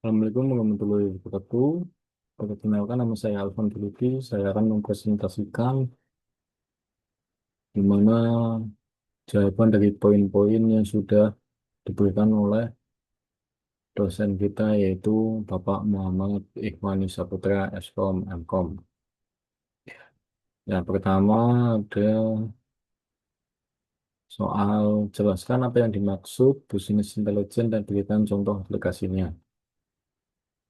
Assalamualaikum warahmatullahi wabarakatuh. Perkenalkan nama saya Alvan Filipi. Saya akan mempresentasikan di mana jawaban dari poin-poin yang sudah diberikan oleh dosen kita yaitu Bapak Muhammad Ikhwani Saputra Eskom Mkom. Yang pertama ada soal jelaskan apa yang dimaksud business intelligence dan berikan contoh aplikasinya.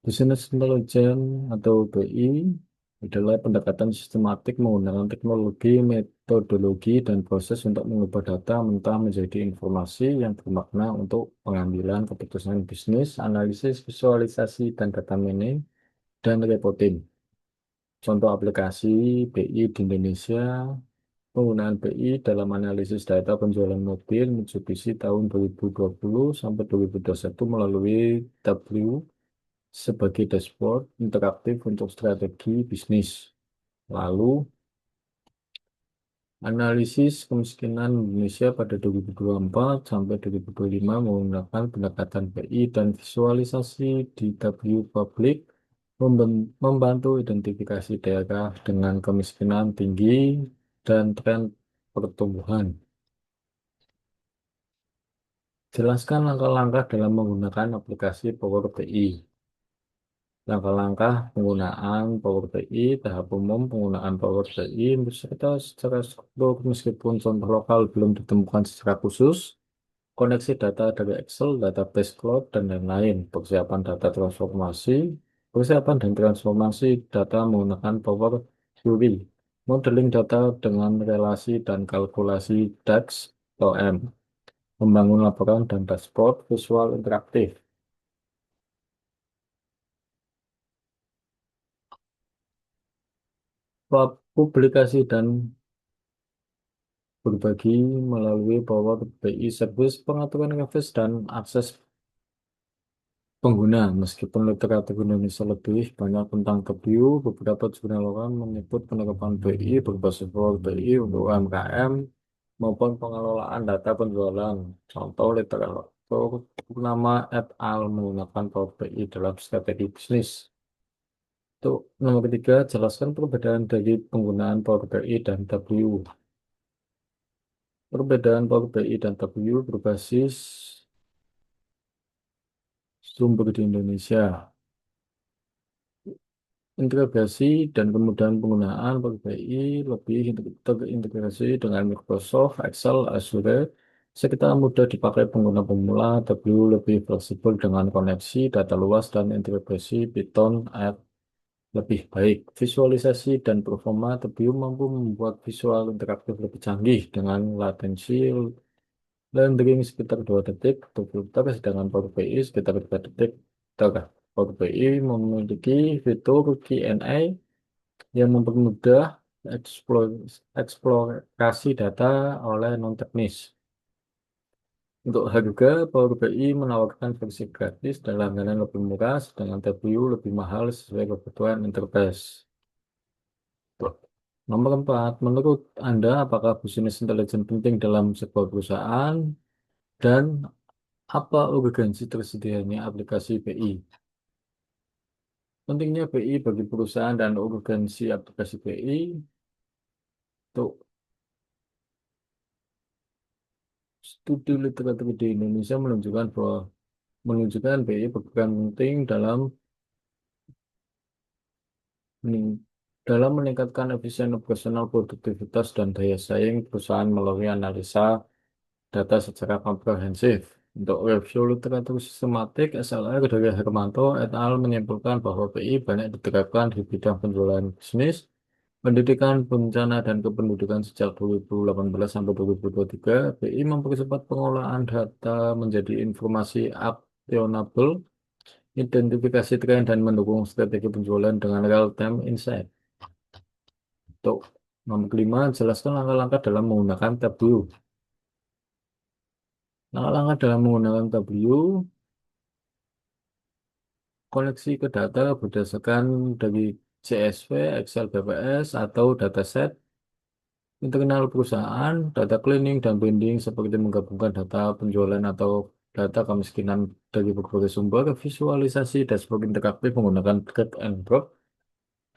Business Intelligence atau BI adalah pendekatan sistematik menggunakan teknologi, metodologi, dan proses untuk mengubah data mentah menjadi informasi yang bermakna untuk pengambilan keputusan bisnis, analisis, visualisasi, dan data mining, dan reporting. Contoh aplikasi BI di Indonesia, penggunaan BI dalam analisis data penjualan mobil Mitsubishi tahun 2020 sampai 2021 melalui sebagai dashboard interaktif untuk strategi bisnis. Lalu, analisis kemiskinan Indonesia pada 2024 sampai 2025 menggunakan pendekatan PI dan visualisasi di W Public membantu identifikasi daerah dengan kemiskinan tinggi dan tren pertumbuhan. Jelaskan langkah-langkah dalam menggunakan aplikasi Power BI. Langkah-langkah penggunaan Power BI, tahap umum penggunaan Power BI, serta secara struktur meskipun contoh lokal belum ditemukan secara khusus, koneksi data dari Excel, database cloud, dan lain-lain, persiapan dan transformasi data menggunakan Power Query, modeling data dengan relasi dan kalkulasi DAX atau M, membangun laporan dan dashboard visual interaktif. Publikasi dan berbagi melalui Power BI Service, pengaturan request dan akses pengguna. Meskipun literatur Indonesia lebih banyak tentang review, beberapa jurnal orang menyebut penerapan BI berbasis Power BI untuk UMKM maupun pengelolaan data penjualan. Contoh literatur Purnama et al. Menggunakan Power BI dalam strategi bisnis. Untuk nomor ketiga, jelaskan perbedaan dari penggunaan Power BI dan W. Perbedaan Power BI dan W berbasis sumber di Indonesia. Integrasi dan kemudahan penggunaan Power BI lebih terintegrasi dengan Microsoft, Excel, Azure, sekitar mudah dipakai pengguna pemula, W lebih fleksibel dengan koneksi, data luas, dan integrasi Python lebih baik. Visualisasi dan performa W mampu membuat visual interaktif lebih canggih dengan latensi rendering sekitar 2 detik untuk filter, sedangkan Power BI sekitar 3 detik. Power BI memiliki fitur Q&A yang mempermudah eksplorasi data oleh non-teknis. Untuk harga, Power BI menawarkan versi gratis dan langganan lebih murah, sedangkan TPU lebih mahal sesuai kebutuhan enterprise. Nomor 4, menurut Anda apakah business intelligence penting dalam sebuah perusahaan dan apa urgensi tersedianya aplikasi BI? Pentingnya BI bagi perusahaan dan urgensi aplikasi BI. Untuk studi literatur di Indonesia menunjukkan BI berperan penting mening- dalam meningkatkan efisien operasional, produktivitas, dan daya saing perusahaan melalui analisa data secara komprehensif. Untuk review literatur sistematik, SLR dari Hermanto et al. Menyimpulkan bahwa BI banyak diterapkan di bidang penjualan bisnis, pendidikan, bencana, dan kependudukan sejak 2018 sampai 2023. BI mempercepat pengolahan data menjadi informasi actionable, identifikasi tren, dan mendukung strategi penjualan dengan real-time insight. Untuk nomor 5, jelaskan langkah-langkah dalam menggunakan Tableau. Langkah-langkah dalam menggunakan Tableau, koneksi ke data berdasarkan dari CSV, Excel BPS, atau dataset internal perusahaan, data cleaning dan binding seperti menggabungkan data penjualan atau data kemiskinan dari berbagai sumber, visualisasi dashboard interaktif menggunakan drag and drop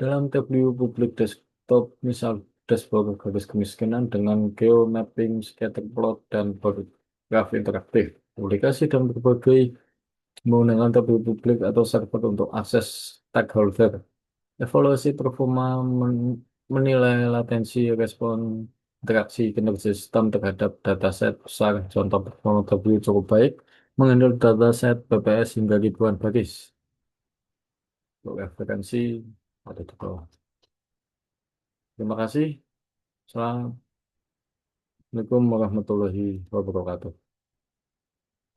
dalam tab view publik desktop, misal dashboard garis kemiskinan dengan geomapping, scatter plot, dan bar graf interaktif. Publikasi dan berbagai menggunakan tab view publik atau server untuk akses stakeholder. Evaluasi performa menilai latensi respon interaksi kinerja sistem terhadap dataset besar. Contoh performa W cukup baik menghandle dataset BPS hingga ribuan baris. Untuk referensi ada di bawah. Terima kasih. Assalamualaikum warahmatullahi wabarakatuh.